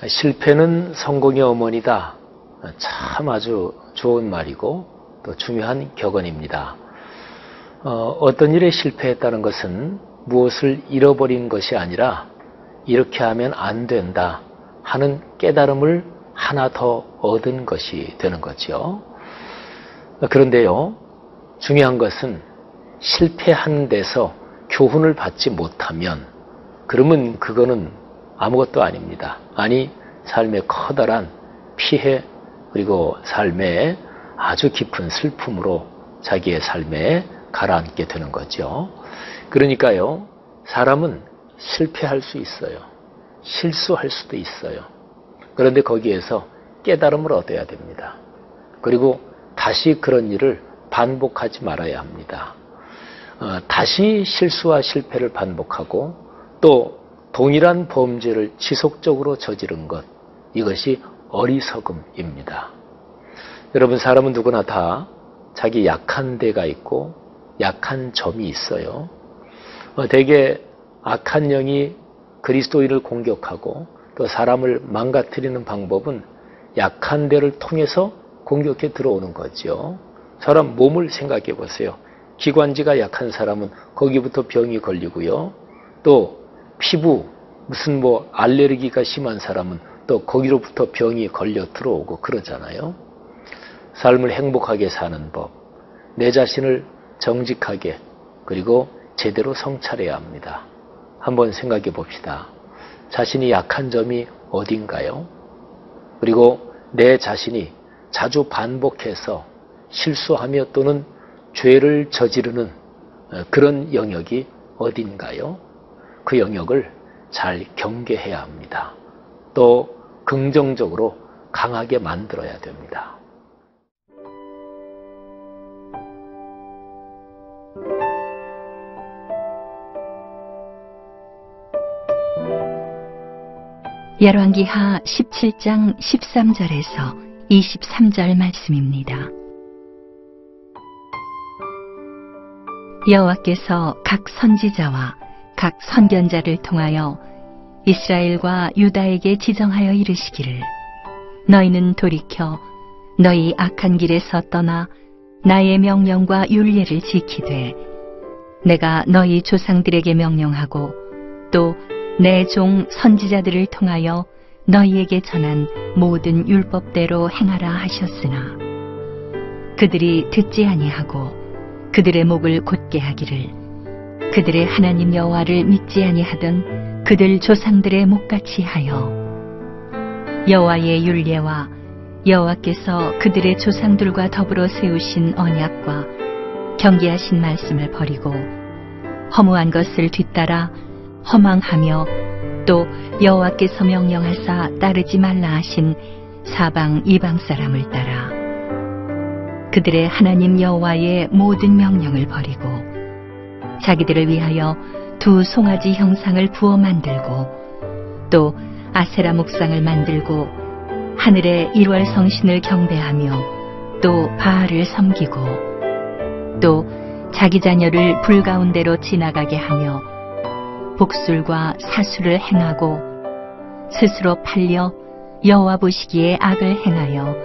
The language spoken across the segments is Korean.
실패는 성공의 어머니다. 참 아주 좋은 말이고 또 중요한 격언입니다. 어떤 일에 실패했다는 것은 무엇을 잃어버린 것이 아니라 이렇게 하면 안 된다 하는 깨달음을 하나 더 얻은 것이 되는 거죠. 그런데요, 중요한 것은 실패한 데서 교훈을 받지 못하면 그러면 그거는 아무것도 아닙니다. 아니, 삶의 커다란 피해 그리고 삶의 아주 깊은 슬픔으로 자기의 삶에 가라앉게 되는 거죠. 그러니까요, 사람은 실패할 수 있어요. 실수할 수도 있어요. 그런데 거기에서 깨달음을 얻어야 됩니다. 그리고 다시 그런 일을 반복하지 말아야 합니다. 다시 실수와 실패를 반복하고 또 동일한 범죄를 지속적으로 저지른 것, 이것이 어리석음입니다. 여러분, 사람은 누구나 다 자기 약한 데가 있고 약한 점이 있어요. 대개 악한 영이 그리스도인을 공격하고 또 사람을 망가뜨리는 방법은 약한 데를 통해서 공격해 들어오는 거죠. 사람 몸을 생각해 보세요. 기관지가 약한 사람은 거기부터 병이 걸리고요. 또 피부, 무슨 알레르기가 심한 사람은 또 거기로부터 병이 걸려 들어오고 그러잖아요. 삶을 행복하게 사는 법, 내 자신을 정직하게 그리고 제대로 성찰해야 합니다. 한번 생각해 봅시다. 자신이 약한 점이 어딘가요? 그리고 내 자신이 자주 반복해서 실수하며 또는 죄를 저지르는 그런 영역이 어딘가요? 그 영역을 잘 경계해야 합니다. 또 긍정적으로 강하게 만들어야 됩니다. 열왕기하 17장 13절에서 23절 말씀입니다. 여호와께서 각 선지자와 각 선견자를 통하여 이스라엘과 유다에게 지정하여 이르시기를, 너희는 돌이켜 너희 악한 길에서 떠나 나의 명령과 율례를 지키되 내가 너희 조상들에게 명령하고 또 내 종 선지자들을 통하여 너희에게 전한 모든 율법대로 행하라 하셨으나 그들이 듣지 아니하고 그들의 목을 곧게 하기를 그들의 하나님 여호와를 믿지 아니하던 그들 조상들의 목같이 하여 여호와의 율례와 여호와께서 그들의 조상들과 더불어 세우신 언약과 경계하신 말씀을 버리고 허무한 것을 뒤따라 허망하며 또 여호와께서 명령하사 따르지 말라 하신 사방 이방 사람을 따라 그들의 하나님 여호와의 모든 명령을 버리고 자기들을 위하여 두 송아지 형상을 부어 만들고 또 아세라 목상을 만들고 하늘의 일월 성신을 경배하며 또 바알을 섬기고 또 자기 자녀를 불 가운데로 지나가게 하며 복술과 사술을 행하고 스스로 팔려 여호와 보시기에 악을 행하여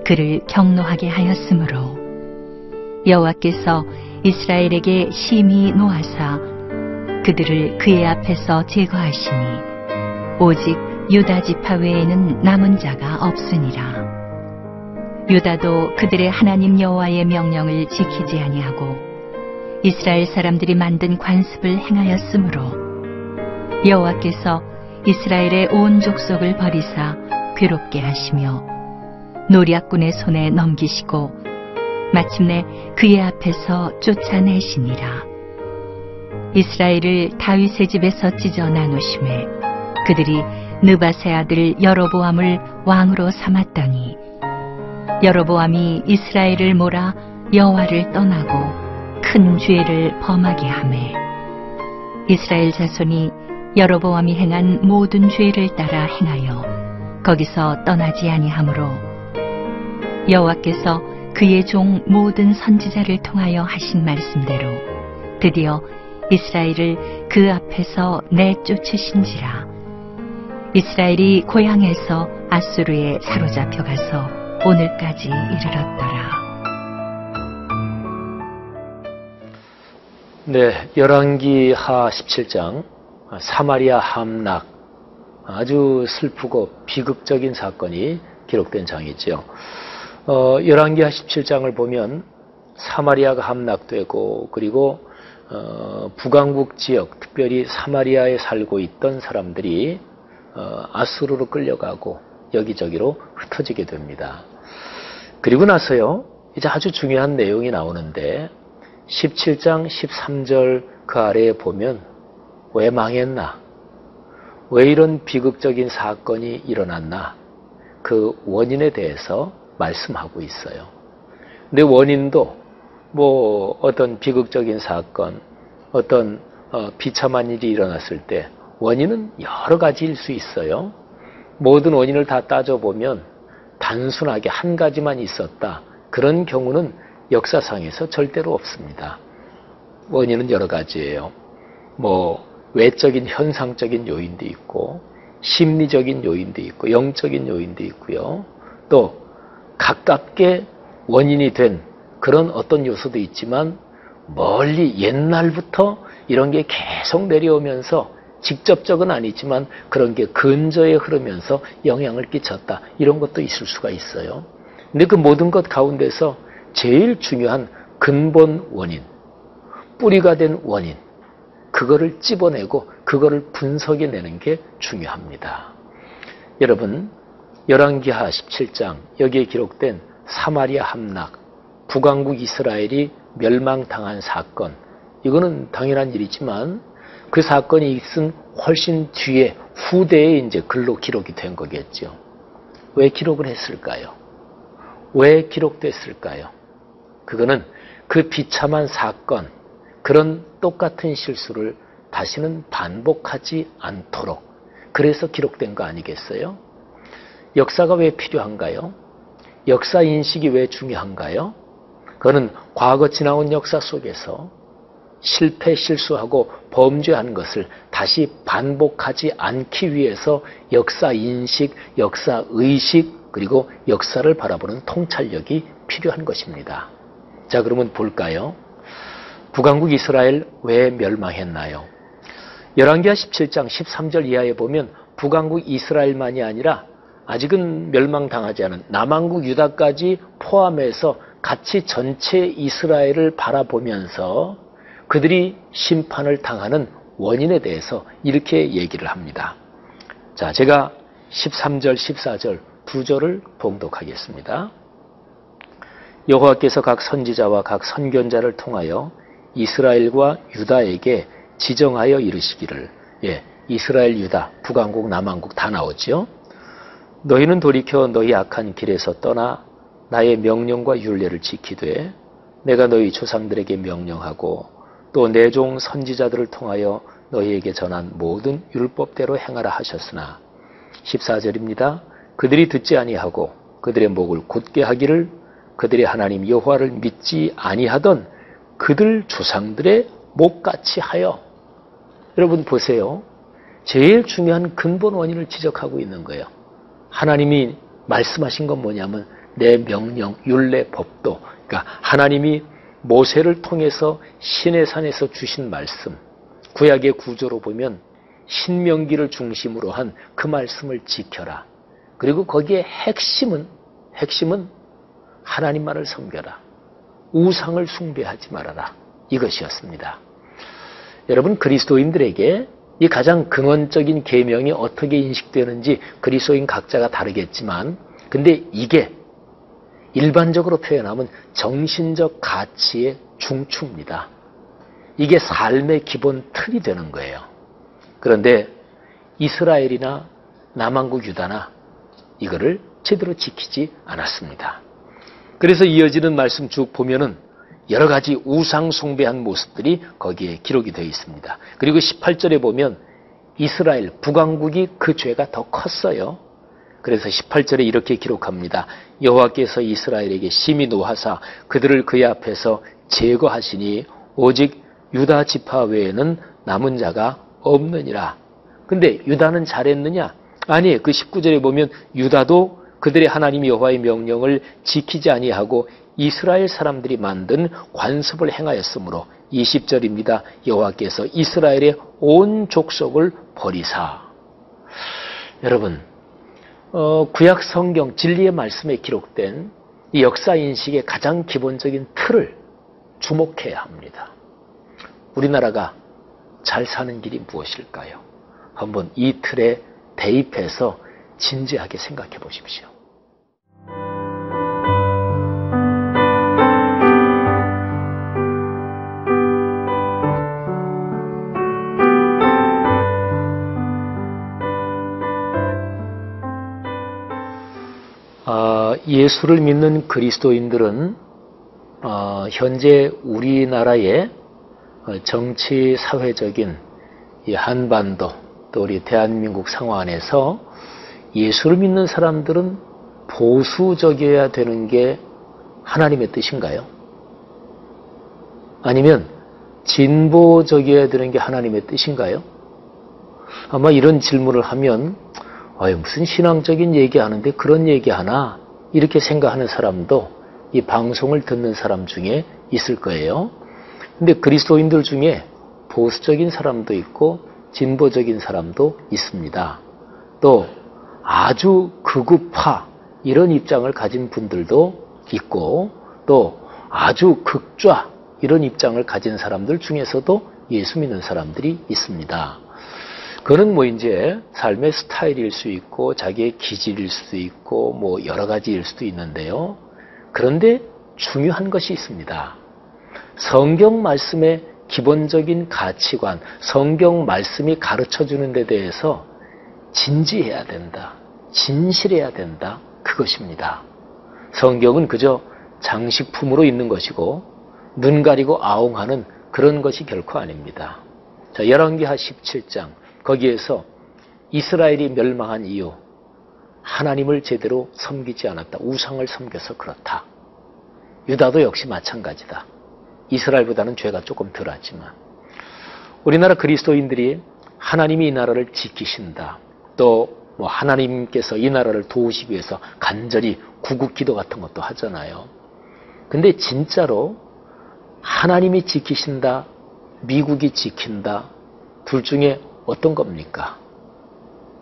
그를 경노하게 하였으므로 여호와께서 이스라엘에게 심히 노하사 그들을 그의 앞에서 제거하시니 오직 유다 지파 외에는 남은 자가 없으니라. 유다도 그들의 하나님 여호와의 명령을 지키지 아니하고 이스라엘 사람들이 만든 관습을 행하였으므로 여호와께서 이스라엘의 온 족속을 버리사 괴롭게 하시며 노략군의 손에 넘기시고 마침내 그의 앞에서 쫓아내시니라. 이스라엘을 다윗의 집에서 찢어 나누심에 그들이 느밧의 아들 여로보암을 왕으로 삼았더니 여로보암이 이스라엘을 몰아 여호와를 떠나고 큰 죄를 범하게 하매 이스라엘 자손이 여로보암이 행한 모든 죄를 따라 행하여 거기서 떠나지 아니하므로 여호와께서 그의 종 모든 선지자를 통하여 하신 말씀대로 드디어 이스라엘을 그 앞에서 내쫓으신지라. 이스라엘이 고향에서 아수르에 사로잡혀 가서 오늘까지 이르렀더라. 네, 열왕기하 17장 사마리아 함락, 아주 슬프고 비극적인 사건이 기록된 장이죠. 열왕기하 17장을 보면 사마리아가 함락되고, 그리고 북왕국 지역, 특별히 사마리아에 살고 있던 사람들이 아수르로 끌려가고 여기저기로 흩어지게 됩니다. 그리고 나서요, 이제 아주 중요한 내용이 나오는데 17장 13절 그 아래에 보면 왜 망했나? 왜 이런 비극적인 사건이 일어났나? 그 원인에 대해서 말씀하고 있어요. 근데 원인도 뭐 어떤 비극적인 사건, 어떤 비참한 일이 일어났을 때 원인은 여러 가지일 수 있어요. 모든 원인을 다 따져보면 단순하게 한 가지만 있었다, 그런 경우는 역사상에서 절대로 없습니다. 원인은 여러 가지예요. 뭐 외적인 현상적인 요인도 있고, 심리적인 요인도 있고, 영적인 요인도 있고요. 또 가깝게 원인이 된 그런 어떤 요소도 있지만, 멀리 옛날부터 이런 게 계속 내려오면서 직접적은 아니지만 그런 게 근저에 흐르면서 영향을 끼쳤다, 이런 것도 있을 수가 있어요. 근데 그 모든 것 가운데서 제일 중요한 근본 원인, 뿌리가 된 원인, 그거를 찝어내고 그거를 분석해내는 게 중요합니다. 여러분, 열왕기하 17장 여기에 기록된 사마리아 함락, 북왕국 이스라엘이 멸망당한 사건, 이거는 당연한 일이지만 그 사건이 있은 훨씬 뒤에 후대에 이제 글로 기록이 된 거겠죠. 왜 기록을 했을까요? 왜 기록됐을까요? 그거는 그 비참한 사건, 그런 똑같은 실수를 다시는 반복하지 않도록, 그래서 기록된 거 아니겠어요? 역사가 왜 필요한가요? 역사 인식이 왜 중요한가요? 그거는 과거 지나온 역사 속에서 실패, 실수하고 범죄한 것을 다시 반복하지 않기 위해서 역사 인식, 역사 의식, 그리고 역사를 바라보는 통찰력이 필요한 것입니다. 자, 그러면 볼까요? 북왕국 이스라엘 왜 멸망했나요? 열왕기하 17장 13절 이하에 보면 북왕국 이스라엘만이 아니라 아직은 멸망당하지 않은 남왕국 유다까지 포함해서 같이 전체 이스라엘을 바라보면서 그들이 심판을 당하는 원인에 대해서 이렇게 얘기를 합니다. 자, 제가 13절, 14절 두 절을 봉독하겠습니다. 여호와께서 각 선지자와 각 선견자를 통하여 이스라엘과 유다에게 지정하여 이르시기를, 이스라엘, 유다, 북왕국, 남왕국 다 나오죠. 너희는 돌이켜 너희 악한 길에서 떠나 나의 명령과 율례를 지키되 내가 너희 조상들에게 명령하고 또 내 종 선지자들을 통하여 너희에게 전한 모든 율법대로 행하라 하셨으나, 14절입니다. 그들이 듣지 아니하고 그들의 목을 곧게 하기를 그들의 하나님 여호와를 믿지 아니하던 그들 조상들의 목같이 하여. 여러분 보세요. 제일 중요한 근본 원인을 지적하고 있는 거예요. 하나님이 말씀하신 건 뭐냐면 내 명령, 율례, 법도, 그러니까 하나님이 모세를 통해서 시내산에서 주신 말씀, 구약의 구조로 보면 신명기를 중심으로 한 그 말씀을 지켜라. 그리고 거기에 핵심은 하나님만을 섬겨라. 우상을 숭배하지 말아라. 이것이었습니다. 여러분, 그리스도인들에게 이 가장 근원적인 계명이 어떻게 인식되는지 그리스도인 각자가 다르겠지만, 근데 이게 일반적으로 표현하면 정신적 가치의 중추입니다. 이게 삶의 기본 틀이 되는 거예요. 그런데 이스라엘이나 남왕국 유다나 이거를 제대로 지키지 않았습니다. 그래서 이어지는 말씀 쭉 보면은 여러 가지 우상 숭배한 모습들이 거기에 기록이 되어 있습니다. 그리고 18절에 보면 이스라엘, 북왕국이 그 죄가 더 컸어요. 그래서 18절에 이렇게 기록합니다. 여호와께서 이스라엘에게 심히 노하사 그들을 그의 앞에서 제거하시니 오직 유다 지파 외에는 남은 자가 없느니라. 근데 유다는 잘했느냐? 아니, 그 19절에 보면 유다도 그들의 하나님 여호와의 명령을 지키지 아니하고 이스라엘 사람들이 만든 관습을 행하였으므로 20절입니다. 여호와께서 이스라엘의 온 족속을 버리사. 여러분, 구약 성경 진리의 말씀에 기록된 이 역사인식의 가장 기본적인 틀을 주목해야 합니다. 우리나라가 잘 사는 길이 무엇일까요? 한번 이 틀에 대입해서 진지하게 생각해 보십시오. 예수를 믿는 그리스도인들은 현재 우리나라의 정치 사회적인 이 한반도 또 우리 대한민국 상황 안에서 예수를 믿는 사람들은 보수적이어야 되는 게 하나님의 뜻인가요? 아니면 진보적이어야 되는 게 하나님의 뜻인가요? 아마 이런 질문을 하면 무슨 신앙적인 얘기하는데 그런 얘기하나 이렇게 생각하는 사람도 이 방송을 듣는 사람 중에 있을 거예요. 근데 그리스도인들 중에 보수적인 사람도 있고 진보적인 사람도 있습니다. 또 아주 극우파 이런 입장을 가진 분들도 있고 또 아주 극좌 이런 입장을 가진 사람들 중에서도 예수 믿는 사람들이 있습니다. 그거는 이제 삶의 스타일일 수 있고 자기의 기질일 수도 있고 여러 가지일 수도 있는데요. 그런데 중요한 것이 있습니다. 성경 말씀의 기본적인 가치관, 성경 말씀이 가르쳐주는 데 대해서 진지해야 된다. 진실해야 된다. 그것입니다. 성경은 그저 장식품으로 있는 것이고 눈 가리고 아웅하는 그런 것이 결코 아닙니다. 자, 열왕기하 17장 거기에서 이스라엘이 멸망한 이유, 하나님을 제대로 섬기지 않았다. 우상을 섬겨서 그렇다. 유다도 역시 마찬가지다. 이스라엘보다는 죄가 조금 덜하지만 우리나라 그리스도인들이 하나님이 이 나라를 지키신다. 또 하나님께서 이 나라를 도우시기 위해서 간절히 구국기도 같은 것도 하잖아요. 근데 진짜로 하나님이 지키신다, 미국이 지킨다, 둘 중에 어떤 겁니까?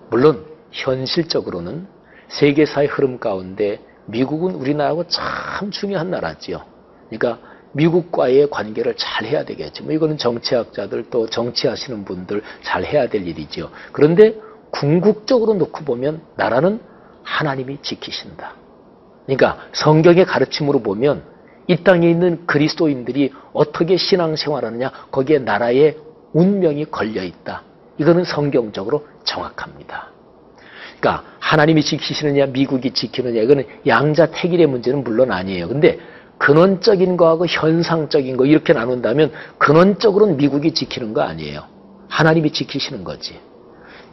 물론 현실적으로는 세계사의 흐름 가운데 미국은 우리나라하고 참 중요한 나라지요. 그러니까 미국과의 관계를 잘 해야 되겠죠. 이거는 정치학자들 또 정치하시는 분들 잘 해야 될 일이죠. 그런데 궁극적으로 놓고 보면 나라는 하나님이 지키신다. 그러니까 성경의 가르침으로 보면 이 땅에 있는 그리스도인들이 어떻게 신앙생활하느냐 거기에 나라의 운명이 걸려있다. 이거는 성경적으로 정확합니다. 그러니까 하나님이 지키시느냐 미국이 지키느냐 이거는 양자택일의 문제는 물론 아니에요. 근데 근원적인 거하고 현상적인 거 이렇게 나눈다면 근원적으로는 미국이 지키는 거 아니에요. 하나님이 지키시는 거지.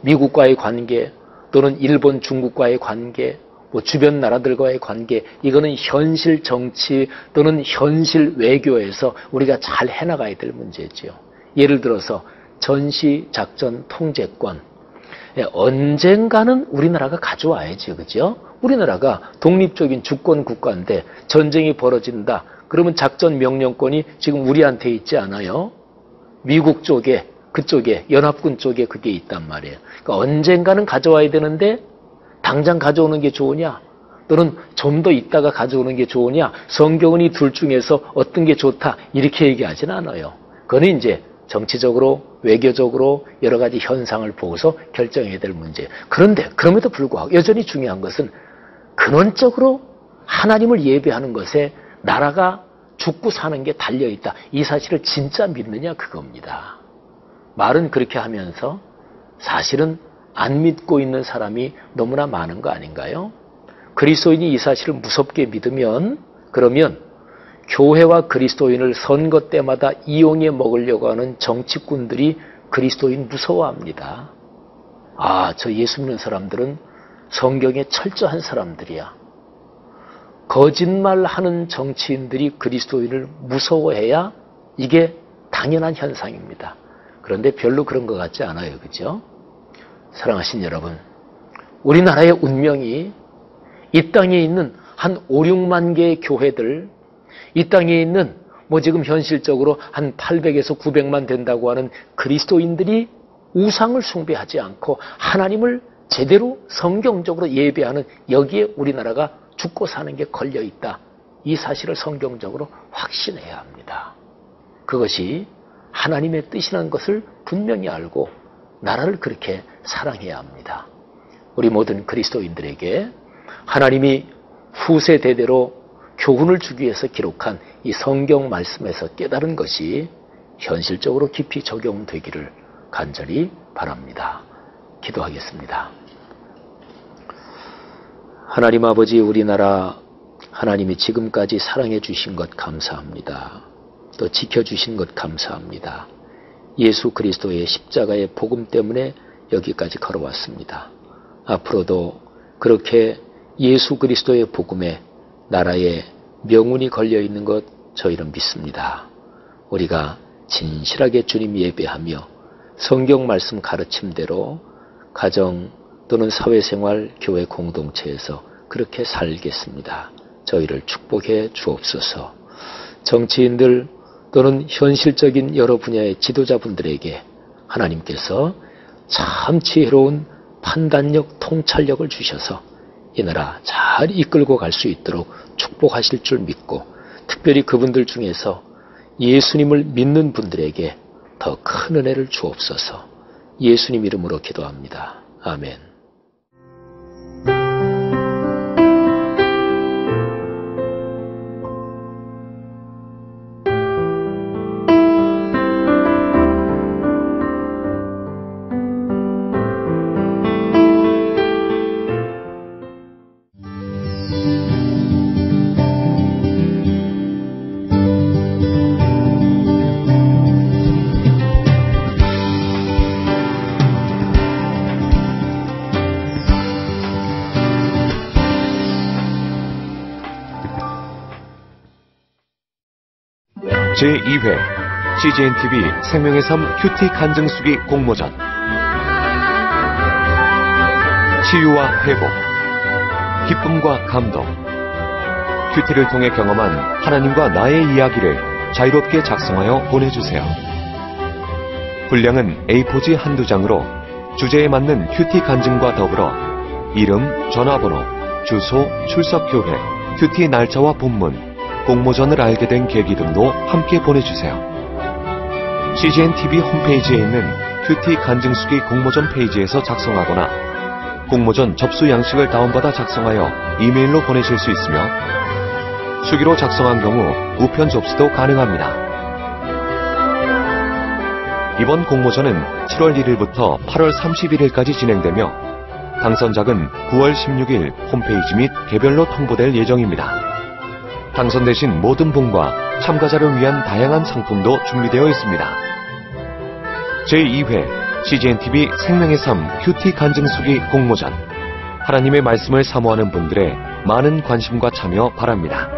미국과의 관계 또는 일본, 중국과의 관계 주변 나라들과의 관계 이거는 현실 정치 또는 현실 외교에서 우리가 잘 해나가야 될 문제지요. 예를 들어서 전시작전 통제권 언젠가는 우리나라가 가져와야지, 그죠? 우리나라가 독립적인 주권 국가인데 전쟁이 벌어진다. 그러면 작전 명령권이 지금 우리한테 있지 않아요? 미국 쪽에, 그쪽에, 연합군 쪽에 그게 있단 말이에요. 그러니까 언젠가는 가져와야 되는데 당장 가져오는 게 좋으냐? 또는 좀 더 있다가 가져오는 게 좋으냐? 성경은 이 둘 중에서 어떤 게 좋다? 이렇게 얘기하지는 않아요. 그거는 이제 정치적으로, 외교적으로 여러 가지 현상을 보고서 결정해야 될 문제. 그런데 그럼에도 불구하고 여전히 중요한 것은 근원적으로 하나님을 예배하는 것에 나라가 죽고 사는 게 달려있다. 이 사실을 진짜 믿느냐 그겁니다. 말은 그렇게 하면서 사실은 안 믿고 있는 사람이 너무나 많은 거 아닌가요? 그리스도인이 이 사실을 무섭게 믿으면 그러면 교회와 그리스도인을 선거 때마다 이용해 먹으려고 하는 정치꾼들이 그리스도인 무서워합니다. 저 예수 믿는 사람들은 성경에 철저한 사람들이야. 거짓말하는 정치인들이 그리스도인을 무서워해야 이게 당연한 현상입니다. 그런데 별로 그런 것 같지 않아요. 그죠? 사랑하신 여러분, 우리나라의 운명이 이 땅에 있는 한 5, 6만 개의 교회들, 이 땅에 있는 지금 현실적으로 한 800에서 900만 된다고 하는 그리스도인들이 우상을 숭배하지 않고 하나님을 제대로 성경적으로 예배하는 여기에 우리나라가 죽고 사는 게 걸려있다. 이 사실을 성경적으로 확신해야 합니다. 그것이 하나님의 뜻이라는 것을 분명히 알고 나라를 그렇게 사랑해야 합니다. 우리 모든 그리스도인들에게 하나님이 후세 대대로 교훈을 주기 위해서 기록한 이 성경 말씀에서 깨달은 것이 현실적으로 깊이 적용되기를 간절히 바랍니다. 기도하겠습니다. 하나님 아버지, 우리나라 하나님이 지금까지 사랑해 주신 것 감사합니다. 또 지켜주신 것 감사합니다. 예수 그리스도의 십자가의 복음 때문에 여기까지 걸어왔습니다. 앞으로도 그렇게 예수 그리스도의 복음에 나라에 명운이 걸려있는 것 저희는 믿습니다. 우리가 진실하게 주님 예배하며 성경 말씀 가르침대로 가정 또는 사회생활 교회 공동체에서 그렇게 살겠습니다. 저희를 축복해 주옵소서. 정치인들 또는 현실적인 여러 분야의 지도자분들에게 하나님께서 참 지혜로운 판단력, 통찰력을 주셔서 이 나라 잘 이끌고 갈 수 있도록 축복하실 줄 믿고, 특별히 그분들 중에서 예수님을 믿는 분들에게 더 큰 은혜를 주옵소서. 예수님 이름으로 기도합니다. 아멘. 제2회 CGNTV 생명의 삶 큐티 간증수기 공모전. 치유와 회복, 기쁨과 감동, 큐티를 통해 경험한 하나님과 나의 이야기를 자유롭게 작성하여 보내주세요. 분량은 A4지 한두 장으로 주제에 맞는 큐티 간증과 더불어 이름, 전화번호, 주소, 출석교회, 큐티 날짜와 본문, 공모전을 알게 된 계기 등도 함께 보내주세요. CGNTV 홈페이지에 있는 큐티 간증수기 공모전 페이지에서 작성하거나 공모전 접수 양식을 다운받아 작성하여 이메일로 보내실 수 있으며, 수기로 작성한 경우 우편 접수도 가능합니다. 이번 공모전은 7월 1일부터 8월 31일까지 진행되며 당선작은 9월 16일 홈페이지 및 개별로 통보될 예정입니다. 당선되신 모든 분과 참가자를 위한 다양한 상품도 준비되어 있습니다. 제2회 CGNTV 생명의 삶 큐티 간증수기 공모전. 하나님의 말씀을 사모하는 분들의 많은 관심과 참여 바랍니다.